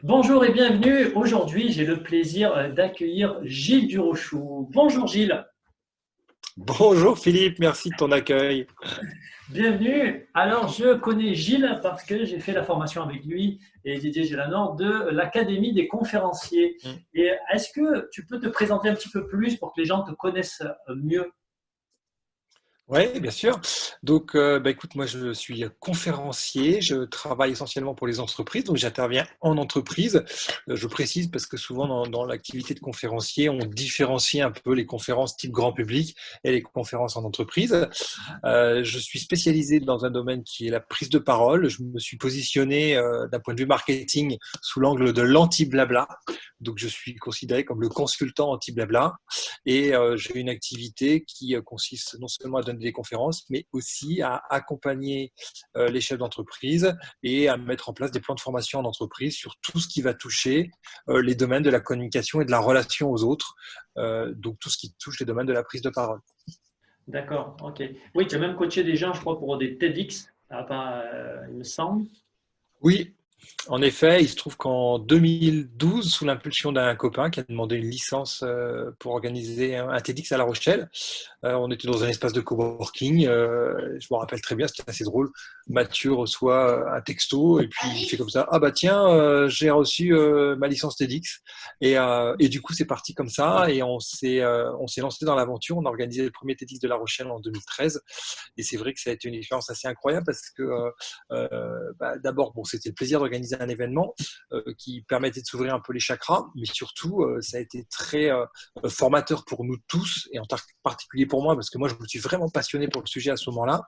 Bonjour et bienvenue. Aujourd'hui, j'ai le plaisir d'accueillir Gilles Durochou. Bonjour Gilles, Bonjour Philippe, merci de ton accueil. bienvenue. Alors, je connais Gilles parce que j'ai fait la formation avec lui et Didier Gélanor de l'Académie des conférenciers. Et est-ce que tu peux te présenter un petit peu plus pour que les gens te connaissent mieux? Oui, bien sûr. Donc, écoute, moi, je suis conférencier. Je travaille essentiellement pour les entreprises. Donc, j'interviens en entreprise. Je précise parce que souvent, dans l'activité de conférencier, on différencie un peu les conférences type grand public et les conférences en entreprise. Je suis spécialisé dans un domaine qui est la prise de parole. Je me suis positionné d'un point de vue marketing sous l'angle de l'anti-blabla. Donc, je suis considéré comme le consultant anti-blabla. Et j'ai une activité qui consiste non seulement à donner des conférences, mais aussi à accompagner les chefs d'entreprise et à mettre en place des plans de formation en entreprise sur tout ce qui va toucher les domaines de la communication et de la relation aux autres. Donc, tout ce qui touche les domaines de la prise de parole. D'accord, ok. Oui, tu as même coaché des gens, je crois, pour des TEDx, il me semble. Oui, en effet, il se trouve qu'en 2012, sous l'impulsion d'un copain qui a demandé une licence pour organiser un TEDx à La Rochelle, on était dans un espace de coworking. Je me rappelle très bien, c'était assez drôle. Mathieu reçoit un texto et puis il fait comme ça. Ah bah tiens, j'ai reçu ma licence TEDx. Et du coup, c'est parti comme ça et on s'est lancé dans l'aventure. On a organisé le premier TEDx de La Rochelle en 2013. Et c'est vrai que ça a été une expérience assez incroyable parce que d'abord, bon, c'était le plaisir d'organiser un événement qui permettait de s'ouvrir un peu les chakras, mais surtout, ça a été très formateur pour nous tous et en particulier pour moi parce que moi, je me suis vraiment passionné pour le sujet à ce moment-là.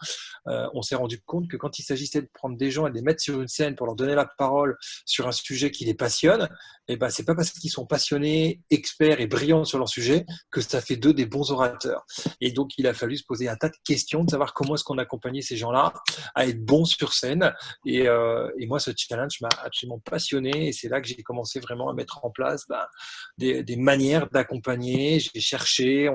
On s'est rendu compte que quand il s'agissait de prendre des gens et de les mettre sur une scène pour leur donner la parole sur un sujet qui les passionne, et ben, c'est pas parce qu'ils sont passionnés, experts et brillants sur leur sujet que ça fait d'eux des bons orateurs. Et donc, il a fallu se poser un tas de questions, de savoir comment est-ce qu'on accompagnait ces gens-là à être bons sur scène. Et moi, ce challenge m'a absolument passionné. Et c'est là que j'ai commencé vraiment à mettre en place des manières d'accompagner. J'ai cherché,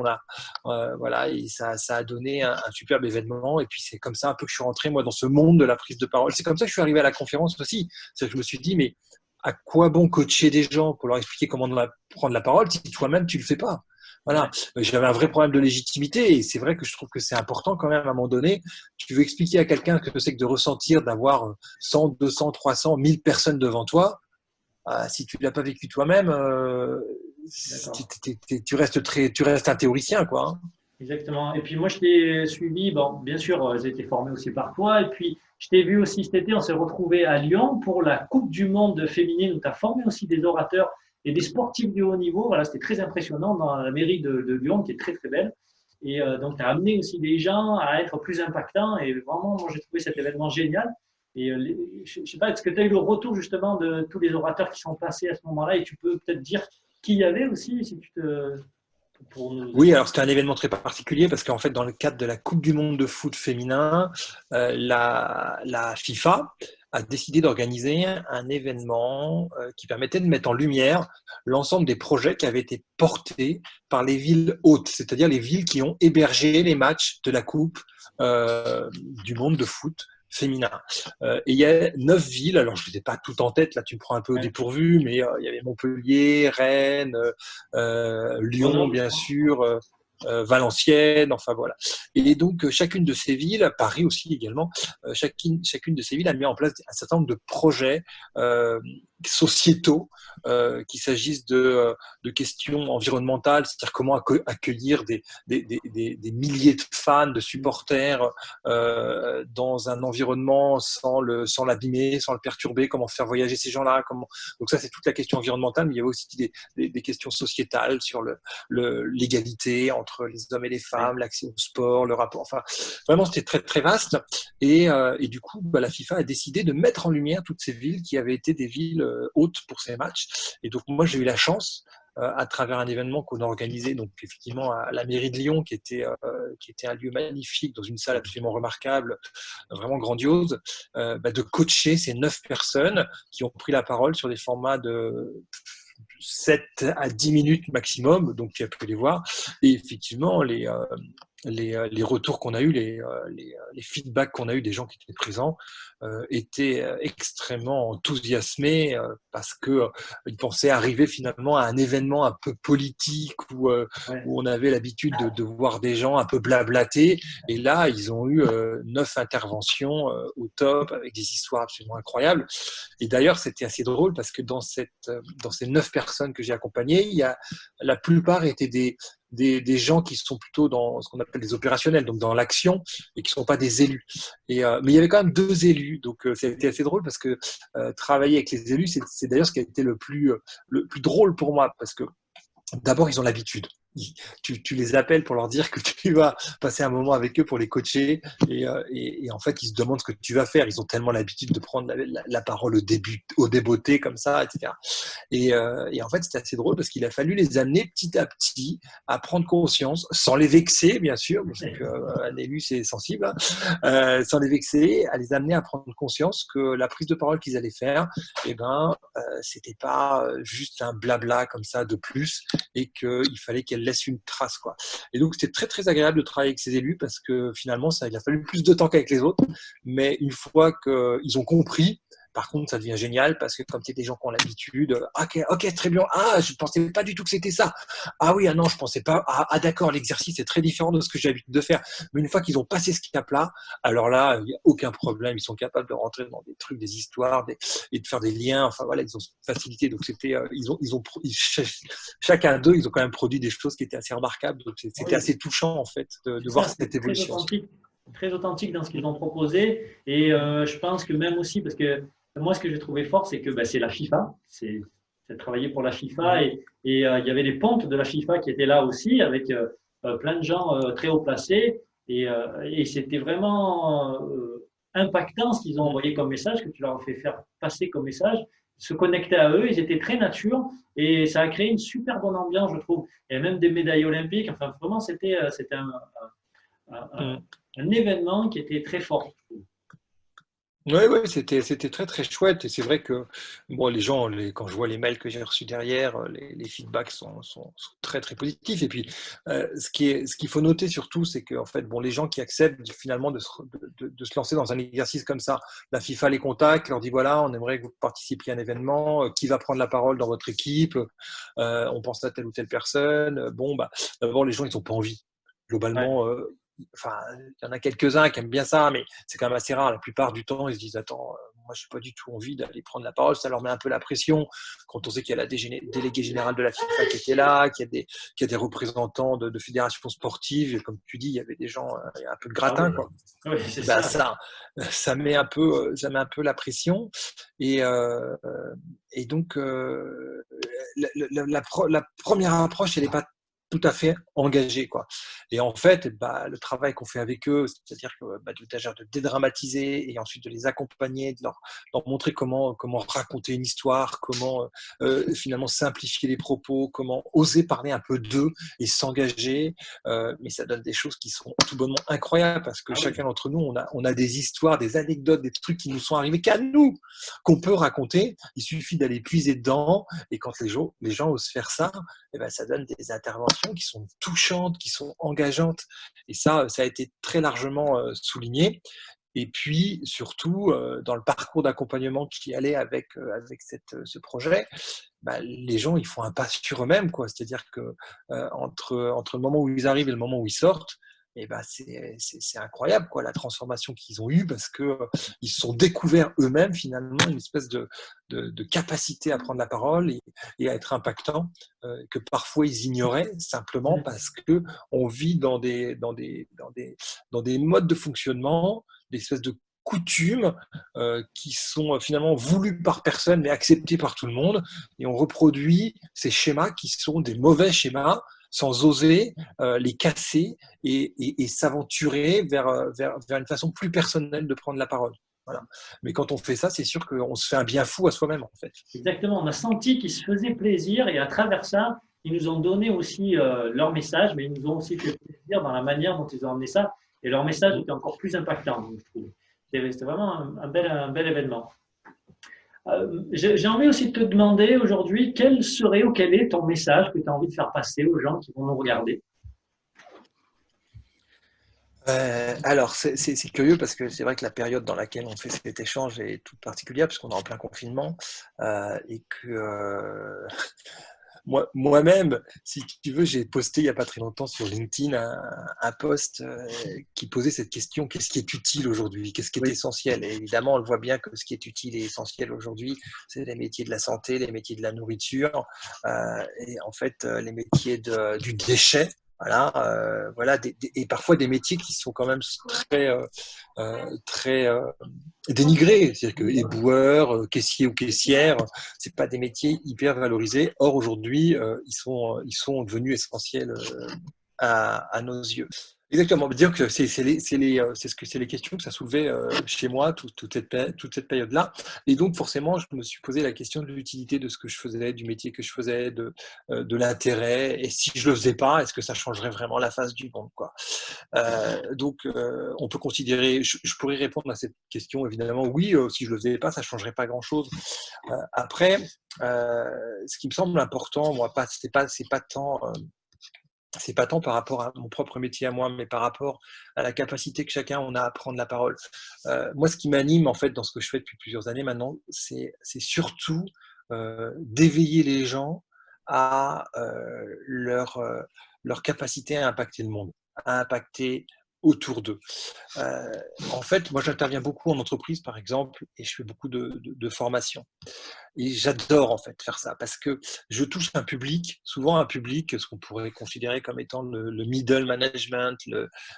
voilà, et ça a donné un superbe événement. Et puis, c'est comme ça un peu que je suis rentré, moi, dans ce monde de la prise de parole. C'est comme ça que je suis arrivé à la conférence aussi. C'est que je me suis dit, mais à quoi bon coacher des gens pour leur expliquer comment prendre la parole si toi-même tu le fais pas? Ouais. Voilà, j'avais un vrai problème de légitimité et c'est vrai que je trouve que c'est important quand même à un moment donné. Tu veux expliquer à quelqu'un que c'est que de ressentir d'avoir 100, 200, 300, 1000 personnes devant toi, si tu l'as pas vécu toi-même, D'accord. tu restes un théoricien quoi. Hein. Exactement. Et puis moi, je t'ai suivi, bon, bien sûr, j'ai été formé aussi par toi. Et puis, je t'ai vu aussi cet été, on s'est retrouvé à Lyon pour la Coupe du Monde féminine où tu as formé aussi des orateurs et des sportifs de haut niveau. Voilà, c'était très impressionnant dans la mairie de Lyon, qui est très, très belle. Et donc, tu as amené aussi des gens à être plus impactants. Et vraiment, moi, j'ai trouvé cet événement génial. Et je ne sais pas, est-ce que tu as eu le retour justement de tous les orateurs qui sont passés à ce moment-là? Et tu peux peut-être dire qui y avait aussi, si tu te, pour nous. Oui, alors c'était un événement très particulier parce qu'en fait, dans le cadre de la Coupe du monde de foot féminin, la FIFA a décidé d'organiser un événement qui permettait de mettre en lumière l'ensemble des projets qui avaient été portés par les villes hôtes, c'est-à-dire les villes qui ont hébergé les matchs de la Coupe du monde de foot féminin. Et il y a 9 villes, alors je ne les ai pas toutes en tête, là tu me prends un peu au Ouais. dépourvu, mais il y avait Montpellier, Rennes, Lyon Grenoble, je bien crois. sûr, Valenciennes, enfin voilà. Et donc chacune de ces villes, Paris aussi également, chacune de ces villes a mis en place un certain nombre de projets sociétaux, qu'il s'agisse de questions environnementales, c'est-à-dire comment accueillir des milliers de fans, de supporters dans un environnement sans l'abîmer, sans le perturber, comment faire voyager ces gens-là. Donc ça, c'est toute la question environnementale, mais il y avait aussi des questions sociétales sur l'égalité entre les hommes et les Oui. femmes, l'accès au sport, le rapport. Enfin, vraiment, c'était très, très vaste. Et du coup, la FIFA a décidé de mettre en lumière toutes ces villes qui avaient été des villes hautes pour ces matchs. Et donc, moi, j'ai eu la chance à travers un événement qu'on a organisé, donc effectivement à la mairie de Lyon, qui était un lieu magnifique, dans une salle absolument remarquable, vraiment grandiose, de coacher ces 9 personnes qui ont pris la parole sur des formats de 7 à 10 minutes maximum, donc tu as pu les voir. Et effectivement, les retours qu'on a eus, les feedbacks qu'on a eus des gens qui étaient présents étaient extrêmement enthousiasmés parce qu'ils pensaient arriver finalement à un événement un peu politique Ouais. où on avait l'habitude de voir des gens un peu blablater. Et là, ils ont eu 9 interventions au top avec des histoires absolument incroyables. Et d'ailleurs, c'était assez drôle parce que dans ces 9 personnes que j'ai accompagnées, la plupart étaient des gens qui sont plutôt dans ce qu'on appelle des opérationnels, donc dans l'action, et qui ne sont pas des élus. Mais il y avait quand même 2 élus, donc c'était assez drôle parce que travailler avec les élus, c'est d'ailleurs ce qui a été le plus drôle pour moi, parce que d'abord, ils ont l'habitude. Tu les appelles pour leur dire que tu vas passer un moment avec eux pour les coacher et en fait, ils se demandent ce que tu vas faire. Ils ont tellement l'habitude de prendre la parole au débeauté comme ça, etc. Et en fait, c'était assez drôle parce qu'il a fallu les amener petit à petit à prendre conscience, sans les vexer, bien sûr, parce qu'un élu, c'est sensible, hein, sans les vexer, à les amener à prendre conscience que la prise de parole qu'ils allaient faire, eh ben, c'était pas juste un blabla comme ça de plus et qu'il fallait qu'elle laisse une trace, quoi. Et donc, c'était très, très agréable de travailler avec ces élus parce que finalement, il a fallu plus de temps qu'avec les autres. Mais une fois qu'ils ont compris, par contre, ça devient génial parce que comme c'est des gens qui ont l'habitude, ok, très bien. Ah, je ne pensais pas du tout que c'était ça. Ah oui, ah non, je ne pensais pas. Ah d'accord, l'exercice est très différent de ce que j'ai l'habitude de faire. Mais une fois qu'ils ont passé ce cap-là, alors là, il n'y a aucun problème. Ils sont capables de rentrer dans des trucs, des histoires et de faire des liens. Enfin voilà, ils ont cette facilité. Donc c'était, chacun d'eux, ils ont quand même produit des choses qui étaient assez remarquables. Donc c'était assez touchant en fait de voir cette évolution. Très authentique dans ce qu'ils ont proposé. Et je pense que même aussi, parce que moi, ce que j'ai trouvé fort, c'est que c'est la FIFA. C'est travailler pour la FIFA. Et il y avait les pontes de la FIFA qui étaient là aussi, avec plein de gens très haut placés. Et c'était vraiment impactant ce qu'ils ont envoyé comme message, que tu leur as fait faire passer comme message. Ils se connectaient à eux, ils étaient très nature. Et ça a créé une super bonne ambiance, je trouve. Et même des médailles olympiques. Enfin, vraiment, c'était un événement qui était très fort. Oui, c'était très très chouette et c'est vrai que bon, les gens, quand je vois les mails que j'ai reçus derrière, les feedbacks sont très très positifs. Et puis, ce qu'il faut noter surtout, c'est que en fait, bon, les gens qui acceptent finalement de se lancer dans un exercice comme ça, la FIFA les contacte, leur dit voilà, on aimerait que vous participiez à un événement, qui va prendre la parole dans votre équipe, on pense à telle ou telle personne. Bon, d'abord les gens ils n'ont pas envie. Ouais. Globalement, enfin, il y en a quelques-uns qui aiment bien ça, mais c'est quand même assez rare. La plupart du temps, ils se disent attends, moi, je n'ai pas du tout envie d'aller prendre la parole. Ça leur met un peu la pression quand on sait qu'il y a la déléguée générale de la FIFA qui était là, qu'il y a des représentants de fédérations sportives. Et comme tu dis, il y avait des gens, il y a un peu de gratin, quoi. Oui, c'est ça. Ça met un peu la pression. Et donc, la première approche, elle n'est pas tout à fait engagés, quoi. Et en fait, le travail qu'on fait avec eux, c'est-à-dire que de dédramatiser et ensuite de les accompagner, de leur montrer comment raconter une histoire, comment finalement simplifier les propos, comment oser parler un peu d'eux et s'engager, mais ça donne des choses qui sont tout bonnement incroyables parce que chacun d'entre nous, on a des histoires, des anecdotes, des trucs qui nous sont arrivés qu'à nous, qu'on peut raconter. Il suffit d'aller puiser dedans et quand les gens osent faire ça, ça donne des interventions qui sont touchantes, qui sont engageantes. Et ça a été très largement souligné. Et puis, surtout, dans le parcours d'accompagnement qui allait avec ce projet, les gens, ils font un pas sur eux-mêmes, quoi. C'est-à-dire que entre le moment où ils arrivent et le moment où ils sortent, c'est incroyable, quoi, la transformation qu'ils ont eue parce qu'ils se sont découverts eux-mêmes, finalement, une espèce de capacité à prendre la parole et à être impactant que parfois ils ignoraient simplement parce qu'on vit dans des modes de fonctionnement, des espèces de coutumes qui sont finalement voulues par personne mais acceptées par tout le monde et on reproduit ces schémas qui sont des mauvais schémas sans oser les casser et s'aventurer vers une façon plus personnelle de prendre la parole. Voilà. Mais quand on fait ça, c'est sûr qu'on se fait un bien fou à soi-même, en fait. Exactement, on a senti qu'ils se faisaient plaisir et à travers ça, ils nous ont donné aussi leur message, mais ils nous ont aussi fait plaisir dans la manière dont ils ont amené ça. Et leur message était encore plus impactant, je trouve. C'était vraiment un bel événement. J'ai envie aussi de te demander aujourd'hui quel serait ou quel est ton message que tu as envie de faire passer aux gens qui vont nous regarder. Alors, c'est curieux parce que c'est vrai que la période dans laquelle on fait cet échange est toute particulière puisqu'on est en plein confinement et que moi-même, si tu veux, j'ai posté il n'y a pas très longtemps sur LinkedIn un post qui posait cette question, qu'est-ce qui est utile aujourd'hui? Qu'est-ce qui est Oui. essentiel? Et évidemment, on le voit bien que ce qui est utile et essentiel aujourd'hui, c'est les métiers de la santé, les métiers de la nourriture et en fait les métiers du déchet. Voilà, et parfois des métiers qui sont quand même très dénigrés, c'est-à-dire que éboueur, caissier ou caissière, c'est pas des métiers hyper valorisés. Or aujourd'hui, ils sont devenus essentiels à nos yeux. Exactement. Dire que c'est les questions que ça soulevait chez moi toute cette période-là. Et donc forcément, je me suis posé la question de l'utilité de ce que je faisais, du métier que je faisais, de l'intérêt. Et si je le faisais pas, est-ce que ça changerait vraiment la face du monde, quoi. On peut considérer, je pourrais répondre à cette question évidemment, oui, si je le faisais pas, ça changerait pas grand-chose. Après, ce qui me semble important, moi, c'est pas tant par rapport à mon propre métier à moi, mais par rapport à la capacité que chacun on a à prendre la parole. Moi, ce qui m'anime en fait dans ce que je fais depuis plusieurs années maintenant, c'est surtout d'éveiller les gens à leur capacité à impacter le monde, à impacter autour d'eux. Euh, En fait, moi, j'interviens beaucoup en entreprise, par exemple, et je fais beaucoup de formation. Et j'adore en fait faire ça parce que je touche un public, souvent un public, ce qu'on pourrait considérer comme étant le middle management,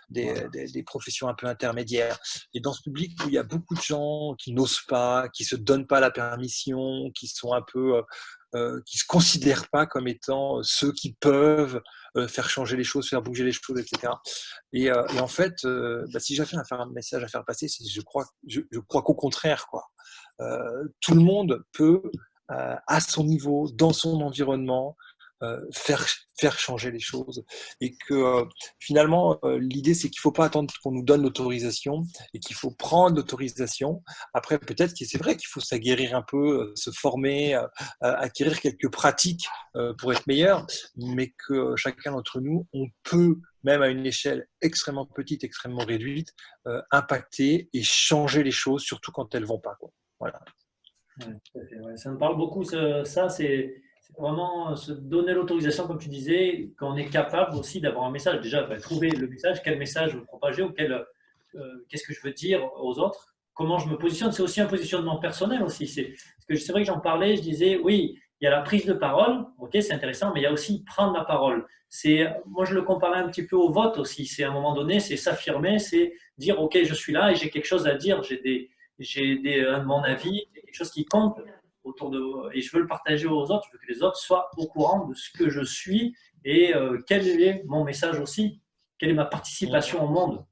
des professions un peu intermédiaires. Et dans ce public où il y a beaucoup de gens qui n'osent pas, qui se donnent pas la permission, qui sont un peu qui se considèrent pas comme étant ceux qui peuvent faire changer les choses, faire bouger les choses, etc. Et en fait, si j'avais un message à faire passer, je crois qu'au contraire, quoi. Tout le monde peut, à son niveau, dans son environnement, faire changer les choses. Et que finalement, l'idée, c'est qu'il ne faut pas attendre qu'on nous donne l'autorisation et qu'il faut prendre l'autorisation. Après, peut-être que c'est vrai qu'il faut s'aguerrir un peu, se former, acquérir quelques pratiques pour être meilleur, mais que chacun d'entre nous, on peut, même à une échelle extrêmement petite, extrêmement réduite, impacter et changer les choses, surtout quand elles ne vont pas, quoi. Voilà. Ouais, tout à fait, ouais. Ça me parle beaucoup, ça, c'est vraiment se donner l'autorisation, comme tu disais, qu'on est capable aussi d'avoir un message. Déjà, trouver le message, quel message je veux propager ou qu'est-ce que je veux dire aux autres, comment je me positionne. C'est aussi un positionnement personnel aussi. Parce que c'est vrai que j'en parlais, je disais, oui, il y a la prise de parole, ok, c'est intéressant, mais il y a aussi prendre la parole. Moi, je le comparais un petit peu au vote aussi. C'est à un moment donné, c'est s'affirmer, c'est dire, ok, je suis là et j'ai quelque chose à dire, mon avis, quelque chose qui compte et je veux le partager aux autres, je veux que les autres soient au courant de ce que je suis et quel est mon message aussi, quelle est ma participation au monde.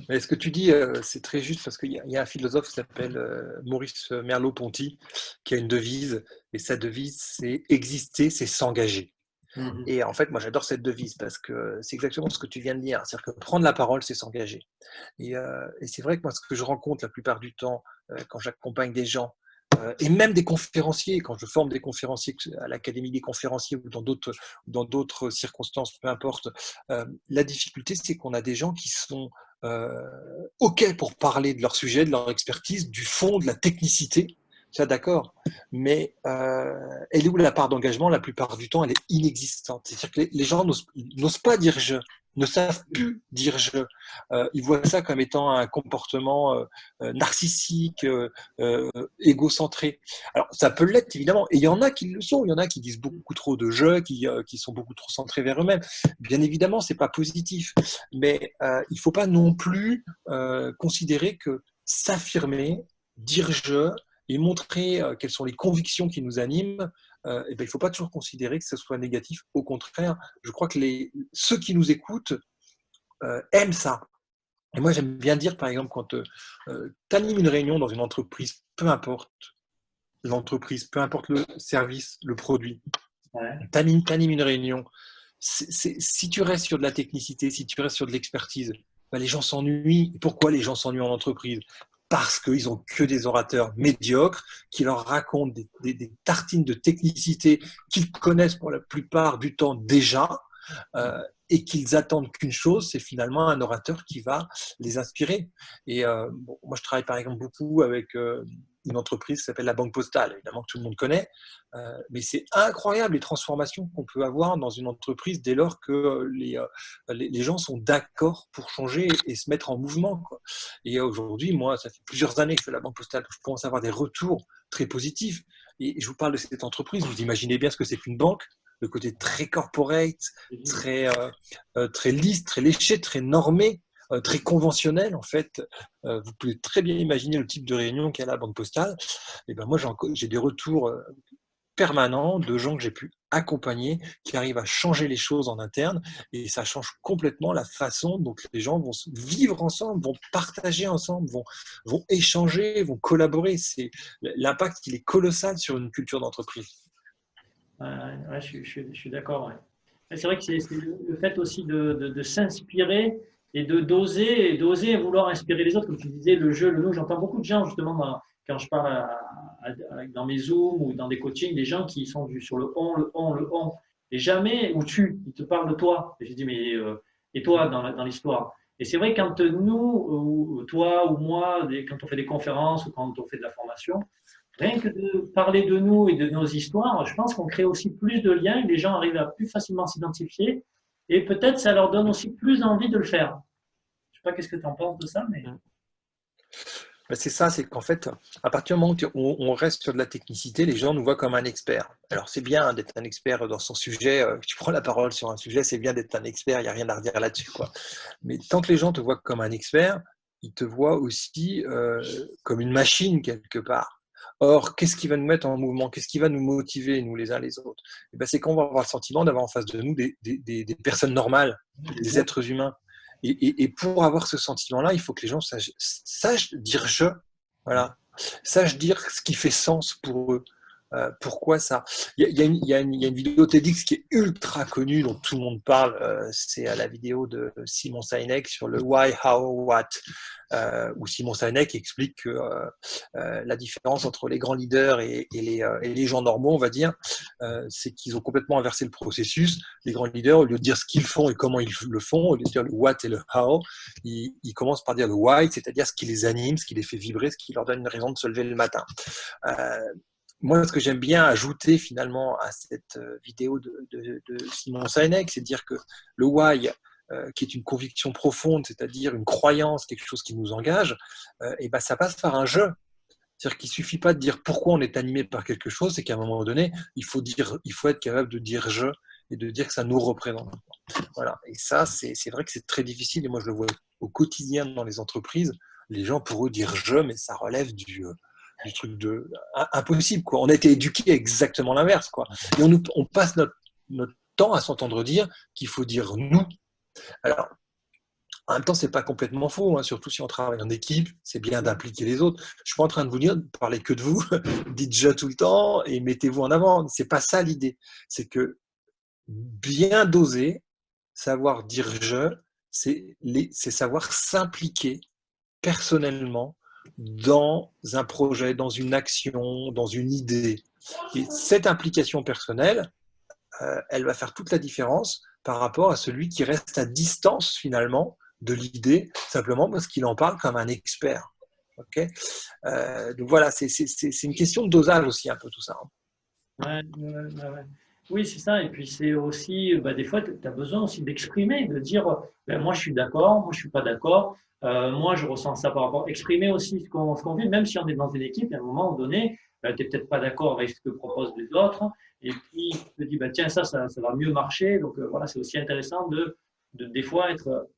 Mais ce que tu dis, c'est très juste parce qu'il y a un philosophe qui s'appelle Maurice Merleau-Ponty qui a une devise, et sa devise, c'est exister, c'est s'engager. Mhm. Et en fait, moi, j'adore cette devise parce que c'est exactement ce que tu viens de dire. C'est-à-dire que prendre la parole, c'est s'engager. Et c'est vrai que moi, ce que je rencontre la plupart du temps quand j'accompagne des gens, et même des conférenciers, quand je forme des conférenciers à l'Académie des conférenciers ou dans d'autres circonstances, peu importe, la difficulté, c'est qu'on a des gens qui sont OK pour parler de leur sujet, de leur expertise, du fond, de la technicité, ça d'accord, mais elle est où la part d'engagement? La plupart du temps, elle est inexistante. C'est-à-dire que les gens n'osent pas dire je, ne savent plus dire je. Ils voient ça comme étant un comportement narcissique, égocentré. Alors, ça peut l'être, évidemment, et il y en a qui le sont, il y en a qui disent beaucoup trop de je, qui sont beaucoup trop centrés vers eux-mêmes. Bien évidemment, c'est pas positif, mais il faut pas non plus considérer que s'affirmer, dire je, et montrer quelles sont les convictions qui nous animent, il ne faut pas toujours considérer que ce soit négatif. Au contraire, je crois que ceux qui nous écoutent aiment ça. Et moi, j'aime bien dire, par exemple, quand tu animes une réunion dans une entreprise, peu importe l'entreprise, peu importe le service, le produit, Ouais. tu animes une réunion, si tu restes sur de la technicité, si tu restes sur de l'expertise, les gens s'ennuient. Et pourquoi les gens s'ennuient en entreprise? Parce qu'ils n'ont que des orateurs médiocres qui leur racontent des tartines de technicité qu'ils connaissent pour la plupart du temps déjà. et qu'ils attendent qu'une chose, c'est finalement un orateur qui va les inspirer. Et bon, moi, je travaille par exemple beaucoup avec une entreprise qui s'appelle la Banque Postale, évidemment que tout le monde connaît, mais c'est incroyable les transformations qu'on peut avoir dans une entreprise dès lors que les gens sont d'accord pour changer et se mettre en mouvement, quoi. Et aujourd'hui, moi, ça fait plusieurs années que je fais la Banque Postale, je commence à avoir des retours très positifs. Et je vous parle de cette entreprise, vous imaginez bien ce que c'est qu'une banque, le côté très corporate, très, très lisse, très léché, très normé, très conventionnel en fait. Vous pouvez très bien imaginer le type de réunion qu'il y a à la Banque Postale. Et ben moi, j'ai des retours permanents de gens que j'ai pu accompagner qui arrivent à changer les choses en interne, et ça change complètement la façon dont les gens vont vivre ensemble, vont partager ensemble, vont échanger, vont collaborer. L'impact, il est colossal sur une culture d'entreprise. Ouais, je suis d'accord. Ouais. C'est vrai que c'est le fait aussi de s'inspirer et de d'oser vouloir inspirer les autres. Comme tu disais, le jeu, le nous, j'entends beaucoup de gens justement quand je parle dans mes Zooms ou dans des coachings, des gens qui sont sur le on, le on, le on. Et jamais, ou tu, ils te parlent de toi. Et je dis, mais et toi dans l'histoire? Et c'est vrai, quand nous, ou toi ou moi, quand on fait des conférences ou quand on fait de la formation, rien que de parler de nous et de nos histoires, je pense qu'on crée aussi plus de liens et les gens arrivent à plus facilement s'identifier et peut-être ça leur donne aussi plus envie de le faire. Je sais pas qu'est-ce que tu en penses de ça, mais… Ben, c'est ça, c'est qu'en fait, à partir du moment où on reste sur de la technicité, les gens nous voient comme un expert. Alors c'est bien d'être un expert dans son sujet, tu prends la parole sur un sujet, c'est bien d'être un expert, il n'y a rien à redire là-dessus, quoi. Mais tant que les gens te voient comme un expert, ils te voient aussi comme une machine quelque part. Or, qu'est-ce qui va nous mettre en mouvement? Qu'est-ce qui va nous motiver, nous les uns les autres? Et ben, c'est qu'on va avoir le sentiment d'avoir en face de nous des personnes normales, des êtres humains. Et pour avoir ce sentiment-là, il faut que les gens sachent dire je, voilà, sachent dire ce qui fait sens pour eux. Pourquoi ça? Il y a une vidéo TEDx qui est ultra connue, dont tout le monde parle. C'est la vidéo de Simon Sinek sur le why, how, what, où Simon Sinek explique que la différence entre les grands leaders et les gens normaux, on va dire, c'est qu'ils ont complètement inversé le processus. Les grands leaders, au lieu de dire ce qu'ils font et comment ils le font, au lieu de dire le what et le how, ils commencent par dire le why, c'est-à-dire ce qui les anime, ce qui les fait vibrer, ce qui leur donne une raison de se lever le matin. Moi, ce que j'aime bien ajouter finalement à cette vidéo de Simon Sinek, c'est de dire que le why, qui est une conviction profonde, c'est-à-dire une croyance, quelque chose qui nous engage, et ben ça passe par un jeu. C'est-à-dire qu'il ne suffit pas de dire pourquoi on est animé par quelque chose, c'est qu'à un moment donné, il faut être capable de dire je et de dire que ça nous représente. Voilà. Et ça, c'est vrai que c'est très difficile, et moi je le vois au quotidien dans les entreprises. Les gens, pour eux, dire je, mais ça relève du truc impossible, quoi. On a été éduqués exactement l'inverse, quoi. Et on passe notre temps à s'entendre dire qu'il faut dire nous. Alors, en même temps, c'est pas complètement faux, hein, surtout si on travaille en équipe, c'est bien d'impliquer les autres. Je suis pas en train de vous dire de parler que de vous, dites je tout le temps et mettez-vous en avant. C'est pas ça l'idée. C'est que bien doser, savoir dire je, c'est savoir s'impliquer personnellement dans un projet, dans une action, dans une idée. Et cette implication personnelle, elle va faire toute la différence par rapport à celui qui reste à distance finalement de l'idée, simplement parce qu'il en parle comme un expert. Okay, donc voilà, c'est une question de dosage aussi, un peu tout ça. Ouais, ouais, ouais. Oui, c'est ça. Et puis c'est aussi, bah, des fois, tu as besoin aussi d'exprimer, de dire, ben, moi je suis d'accord, moi je suis pas d'accord, moi je ressens ça par rapport. Exprimer aussi ce qu'on vit, même si on est dans une équipe, à un moment donné, tu n'es peut-être pas d'accord avec ce que proposent les autres, et puis tu te dis, bah, tiens, ça va mieux marcher. Donc voilà, c'est aussi intéressant des fois être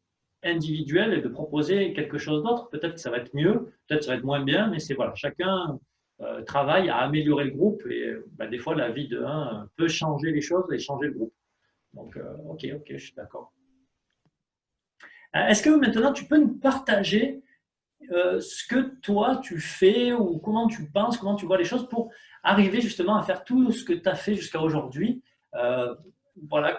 individuel et de proposer quelque chose d'autre. Peut-être que ça va être mieux, peut-être que ça va être moins bien, mais c'est voilà, chacun travaille à améliorer le groupe et bah, des fois la vie de un peut changer les choses et changer le groupe. Donc ok, je suis d'accord. Est-ce que maintenant tu peux nous partager ce que toi tu fais ou comment tu penses, comment tu vois les choses pour arriver justement à faire tout ce que tu as fait jusqu'à aujourd'hui. Voilà,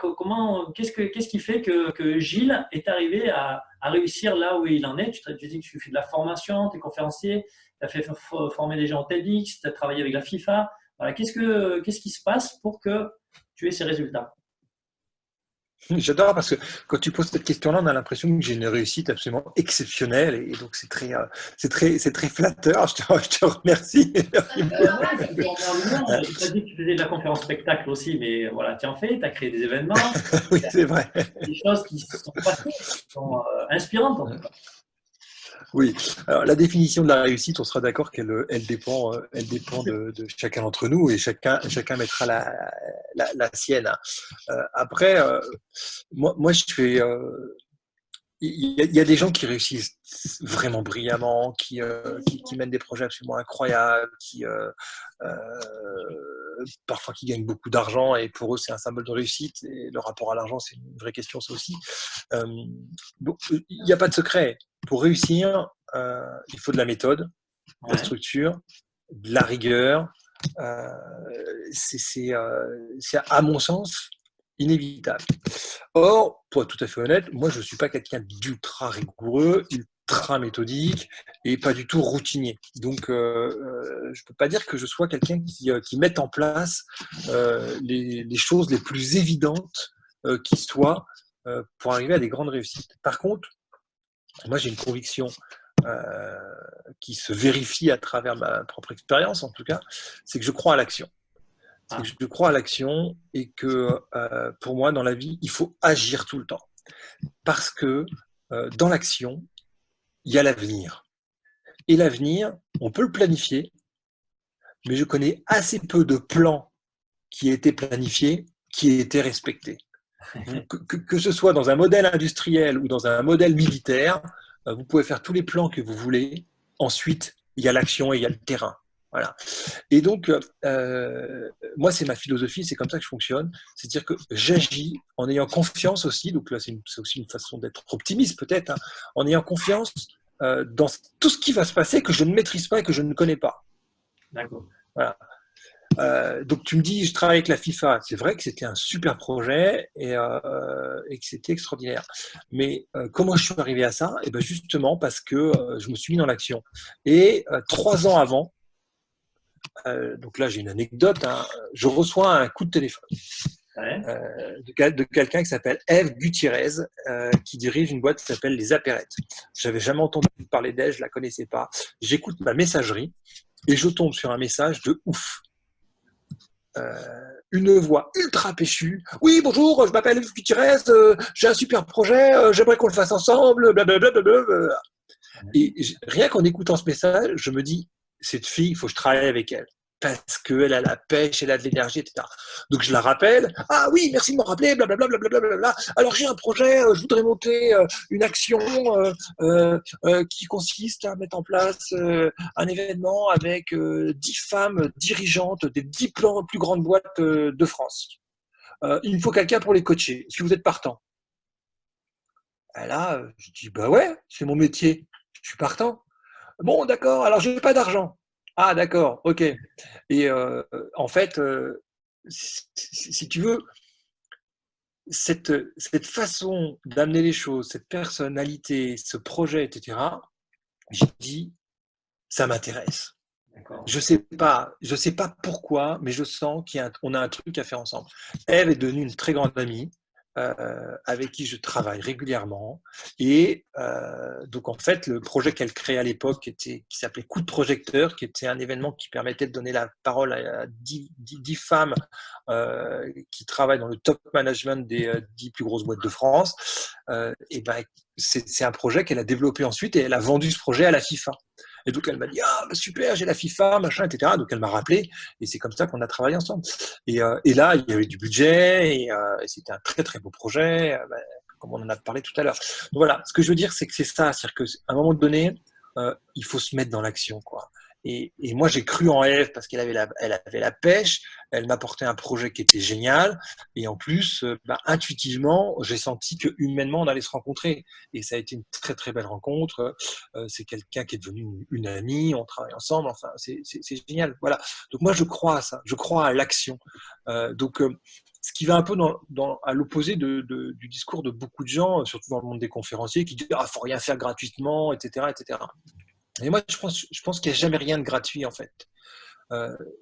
qu'est-ce qui fait que Gilles est arrivé à réussir là où il en est? Tu dis que tu fais de la formation, tu es conférencier, tu as fait former des gens au TEDx, tu as travaillé avec la FIFA. Voilà, qu'est-ce qui se passe pour que tu aies ces résultats? J'adore parce que quand tu poses cette question-là, on a l'impression que j'ai une réussite absolument exceptionnelle et donc c'est très flatteur. Je te remercie. Merci beaucoup. Ouais, tu formes en Lyon. Tu as dit que tu faisais de la conférence spectacle aussi, mais voilà, tu en fais, tu as créé des événements, Oui, c'est vrai. des choses qui se sont passées, qui sont inspirantes en tout cas. Oui. Alors, la définition de la réussite, on sera d'accord elle dépend de chacun d'entre nous et chacun mettra la sienne. Après, moi, je fais. Il y a des gens qui réussissent vraiment brillamment, qui mènent des projets absolument incroyables, parfois qui gagnent beaucoup d'argent et pour eux c'est un symbole de réussite et le rapport à l'argent c'est une vraie question ça aussi. Euh, donc il n'y a pas de secret. Pour réussir, il faut de la méthode, de la Ouais, structure, de la rigueur. Euh, c'est à mon sens inévitable. Or, pour être tout à fait honnête, moi je ne suis pas quelqu'un d'ultra rigoureux, ultra méthodique et pas du tout routinier. Donc, je ne peux pas dire que je sois quelqu'un qui mette en place les choses les plus évidentes qui soient pour arriver à des grandes réussites. Par contre, moi j'ai une conviction euh, qui se vérifie à travers ma propre expérience en tout cas, c'est que je crois à l'action. C'est que ah, je crois à l'action et que pour moi, dans la vie, il faut agir tout le temps. Parce que dans l'action, il y a l'avenir. Et l'avenir, on peut le planifier, mais je connais assez peu de plans qui aient été planifiés, qui aient été respectés. Que ce soit dans un modèle industriel ou dans un modèle militaire, vous pouvez faire tous les plans que vous voulez. Ensuite, il y a l'action et il y a le terrain. Voilà. Et donc, moi, c'est ma philosophie, c'est comme ça que je fonctionne. C'est-à-dire que j'agis en ayant confiance aussi, donc là, c'est aussi une façon d'être optimiste peut-être, hein, en ayant confiance dans tout ce qui va se passer que je ne maîtrise pas et que je ne connais pas. d'accord. Voilà. Donc tu me dis, je travaille avec la FIFA. C'est vrai que c'était un super projet et que c'était extraordinaire. Mais comment je suis arrivé à ça? Et ben justement parce que je me suis mis dans l'action. Et 3 ans avant, donc là j'ai une anecdote, hein, je reçois un coup de téléphone Ouais, de quelqu'un qui s'appelle Eve Gutiérrez, qui dirige une boîte qui s'appelle Les Apérettes. J'avais jamais entendu parler d'elle, je la connaissais pas. J'écoute ma messagerie et je tombe sur un message de ouf. Une voix ultra péchue. Oui, bonjour, je m'appelle Eve Gutiérrez, j'ai un super projet, j'aimerais qu'on le fasse ensemble, blablabla. Et rien qu'en écoutant ce message, je me dis, cette fille, il faut que je travaille avec elle. Parce qu'elle a la pêche, elle a de l'énergie, etc. Donc je la rappelle. Ah oui, merci de me rappeler, blablabla. Blablabla. Alors j'ai un projet, je voudrais monter une action qui consiste à mettre en place un événement avec 10 femmes dirigeantes des 10 plus grandes boîtes de France. Il me faut quelqu'un pour les coacher. Si vous êtes partant. Et là, je dis, bah ouais, c'est mon métier. Je suis partant. Bon, d'accord, alors je n'ai pas d'argent. Ah, d'accord, ok. Et en fait, si tu veux, cette façon d'amener les choses, cette personnalité, ce projet, etc., j'ai dit, ça m'intéresse. d'accord. Je sais pas pourquoi, mais je sens qu'on a un truc à faire ensemble. Eve est devenue une très grande amie avec qui je travaille régulièrement. Et donc, en fait, le projet qu'elle créait à l'époque, qui s'appelait Coup de projecteur, qui était un événement qui permettait de donner la parole à 10 femmes qui travaillent dans le top management des 10 plus grosses boîtes de France, et ben, c'est un projet qu'elle a développé ensuite et elle a vendu ce projet à la FIFA. Et donc elle m'a dit ah bah super, j'ai la FIFA, machin, etc. Donc elle m'a rappelé et c'est comme ça qu'on a travaillé ensemble. Et là il y avait du budget et c'était un très très beau projet, comme on en a parlé tout à l'heure. Donc voilà, ce que je veux dire c'est que c'est ça, c'est-à-dire qu'à un moment donné il faut se mettre dans l'action quoi. Et moi j'ai cru en elle parce elle avait la pêche, elle m'apportait un projet qui était génial et en plus intuitivement j'ai senti que humainement on allait se rencontrer et ça a été une très très belle rencontre. C'est quelqu'un qui est devenu une amie, on travaille ensemble, enfin, c'est génial. Voilà. Donc moi, je crois à ça, je crois à l'action. Donc, ce qui va un peu à l'opposé du discours de beaucoup de gens, surtout dans le monde des conférenciers, qui disent ah, faut rien faire gratuitement, etc., etc. Et moi, je pense qu'il n'y a jamais rien de gratuit en fait.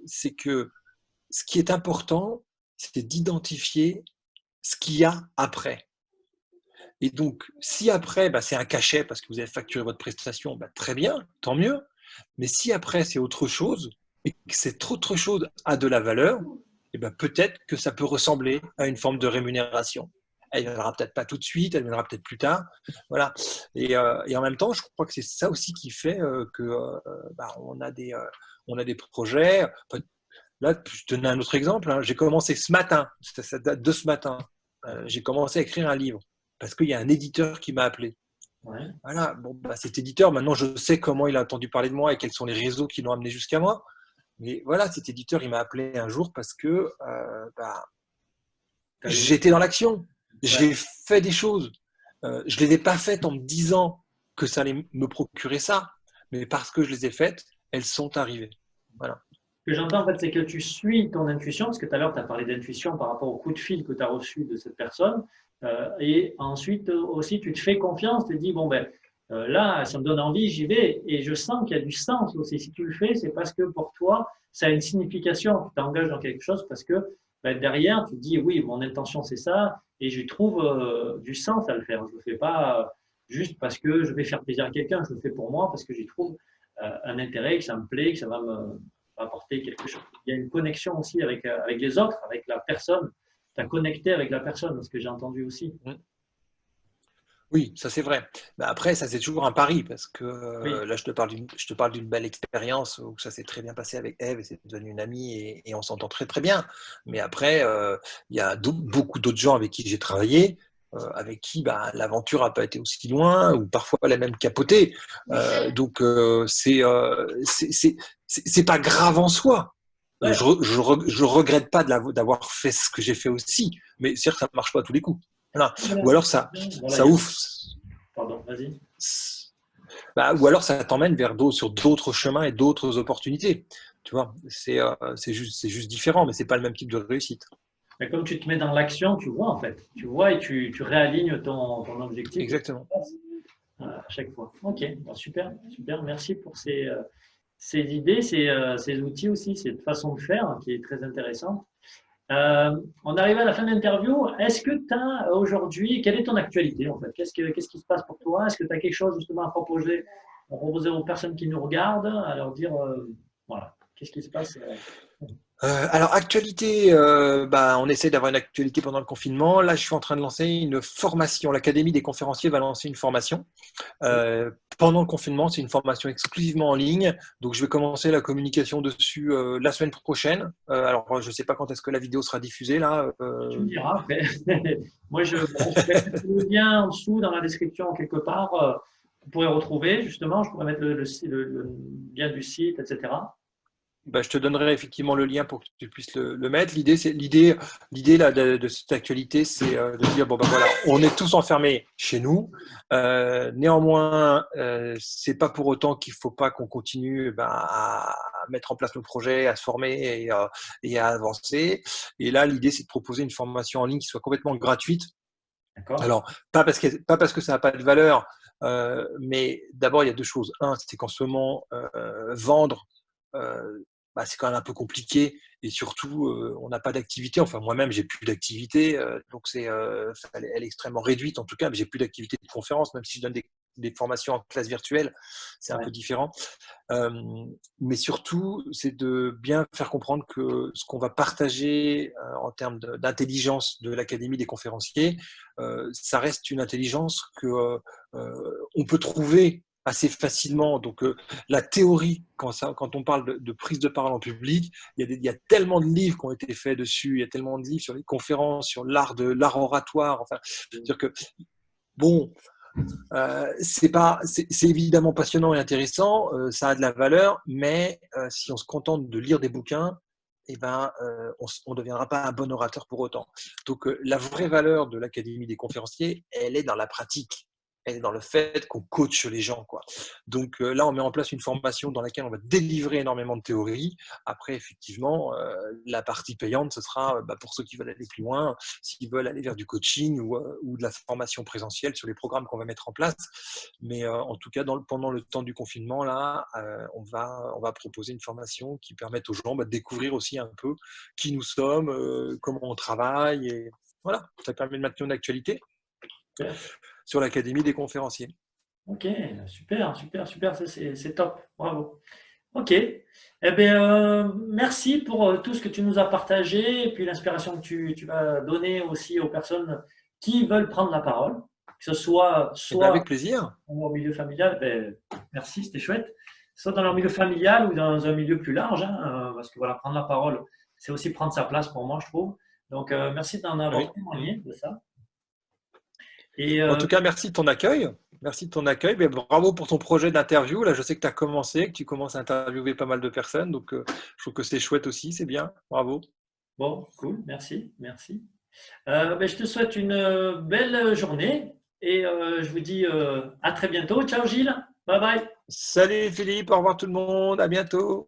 C'est que ce qui est important, c'est d'identifier ce qu'il y a après. Et donc, si après, c'est un cachet parce que vous avez facturé votre prestation, très bien, tant mieux. Mais si après, c'est autre chose, et que cette autre chose a de la valeur, peut-être que ça peut ressembler à une forme de rémunération. Elle ne viendra peut-être pas tout de suite, elle viendra peut-être plus tard. Voilà. Et en même temps, je crois que c'est ça aussi qui fait que on a des projets. Enfin, là, je te donne un autre exemple. Hein. J'ai commencé ce matin, ça date de ce matin. J'ai commencé à écrire un livre parce qu'il y a un éditeur qui m'a appelé. Ouais. Voilà, bon, cet éditeur, maintenant je sais comment il a entendu parler de moi et quels sont les réseaux qui l'ont amené jusqu'à moi. Mais voilà, cet éditeur, il m'a appelé un jour parce que j'étais dans l'action. J'ai fait des choses. Je ne les ai pas faites en me disant que ça allait me procurer ça, mais parce que je les ai faites, elles sont arrivées. Voilà. Ce que j'entends, en fait, c'est que tu suis ton intuition, parce que tout à l'heure, tu as parlé d'intuition par rapport au coup de fil que tu as reçu de cette personne. Et ensuite, aussi, tu te fais confiance, tu te dis, bon, là, ça me donne envie, j'y vais. Et je sens qu'il y a du sens aussi. Si tu le fais, c'est parce que pour toi, ça a une signification. Tu t'engages dans quelque chose parce que derrière, tu te dis, oui, mon intention, c'est ça. Et je trouve du sens à le faire. Je ne le fais pas juste parce que je vais faire plaisir à quelqu'un. Je le fais pour moi parce que j'y trouve un intérêt, que ça me plaît, que ça va me apporter quelque chose. Il y a une connexion aussi avec les autres, avec la personne. Tu as connecté avec la personne, ce que j'ai entendu aussi. Oui, ça c'est vrai. Mais après, ça c'est toujours un pari parce que Oui. là, je te parle d'une belle expérience où ça s'est très bien passé avec Ève et c'est devenu une amie et on s'entend très très bien. Mais après, il y a beaucoup d'autres gens avec qui j'ai travaillé, avec qui l'aventure n'a pas été aussi loin ou parfois elle a même capoté. Donc c'est pas grave en soi. Ouais. Je regrette pas d'avoir fait ce que j'ai fait aussi, mais certes, ça ne marche pas à tous les coups. Voilà. Voilà. Ou alors ça, Voilà, ça ouf. pardon, vas-y. Ou alors ça t'emmène sur d'autres chemins et d'autres opportunités. Tu vois, c'est juste différent, mais c'est pas le même type de réussite. Mais comme tu te mets dans l'action, tu vois en fait. Tu vois et tu réalignes ton objectif Exactement. à chaque fois. Ok, super, super. Merci pour ces idées, ces outils aussi, cette façon de faire qui est très intéressante. On arrive à la fin de l'interview. Est-ce que tu as aujourd'hui, quelle est ton actualité en fait? Qu'est-ce qui se passe pour toi? Est-ce que tu as quelque chose justement à proposer aux personnes qui nous regardent, à leur dire, voilà, qu'est-ce qui se passe? Alors, actualité, on essaie d'avoir une actualité pendant le confinement. Là, je suis en train de lancer une formation. L'Académie des conférenciers va lancer une formation. Pendant le confinement, c'est une formation exclusivement en ligne. Donc, je vais commencer la communication dessus la semaine prochaine. Alors, je ne sais pas quand est-ce que la vidéo sera diffusée là. Tu me diras après. Moi, je vais mettre le lien en dessous dans la description quelque part. Vous pourrez retrouver justement. Je pourrais mettre le lien du site, etc. Je te donnerai effectivement le lien pour que tu puisses le mettre. L'idée là de cette actualité, c'est de dire voilà, on est tous enfermés chez nous. Néanmoins, c'est pas pour autant qu'il faut pas qu'on continue à mettre en place nos projets, à se former et à avancer. Et là, l'idée, c'est de proposer une formation en ligne qui soit complètement gratuite. Alors, pas parce que ça n'a pas de valeur, mais d'abord, il y a deux choses. Un, c'est qu'en ce moment, vendre, c'est quand même un peu compliqué et surtout, on n'a pas d'activité. Enfin, moi-même, j'ai plus d'activité, donc elle est extrêmement réduite en tout cas, mais j'ai plus d'activité de conférence, même si je donne des formations en classe virtuelle, c'est un peu différent. Mais surtout, c'est de bien faire comprendre que ce qu'on va partager en termes d'intelligence de l'Académie des conférenciers, ça reste une intelligence que on peut trouver assez facilement. Donc, la théorie, quand on parle de prise de parole en public, il y a tellement de livres qui ont été faits dessus, il y a tellement de livres sur les conférences, sur l'art oratoire. Enfin, c'est-à-dire que, bon, c'est évidemment passionnant et intéressant, ça a de la valeur, mais si on se contente de lire des bouquins, on ne deviendra pas un bon orateur pour autant. Donc, la vraie valeur de l'Académie des conférenciers, elle est dans la pratique. Elle est dans le fait qu'on coach les gens, quoi. Donc là, on met en place une formation dans laquelle on va délivrer énormément de théories. Après, effectivement, la partie payante, ce sera pour ceux qui veulent aller plus loin, s'ils veulent aller vers du coaching ou de la formation présentielle sur les programmes qu'on va mettre en place. Mais en tout cas, pendant le temps du confinement, là, on va proposer une formation qui permette aux gens de découvrir aussi un peu qui nous sommes, comment on travaille Voilà, ça permet de maintenir une actualité Super. sur l'Académie des conférenciers. Ok, super, super, super, ça, c'est top, bravo. Ok, eh bien, merci pour tout ce que tu nous as partagé et puis l'inspiration que tu vas donner aussi aux personnes qui veulent prendre la parole, que ce soit Eh bien, soit avec plaisir. dans leur milieu familial, ben, merci, c'était chouette, soit dans leur milieu familial ou dans un milieu plus large, hein, parce que voilà, prendre la parole, c'est aussi prendre sa place pour moi, je trouve. Donc, merci d'en avoir Oui. témoigné de ça. Et En tout cas, merci de ton accueil. Merci de ton accueil. Mais bravo pour ton projet d'interview. Là, je sais que tu as commencé, que tu commences à interviewer pas mal de personnes. Donc, je trouve que c'est chouette aussi. C'est bien. Bravo. bon, cool, merci, merci. Ben, je te souhaite une belle journée et je vous dis à très bientôt. Ciao Gilles, bye bye. Salut Philippe. Au revoir tout le monde. À bientôt.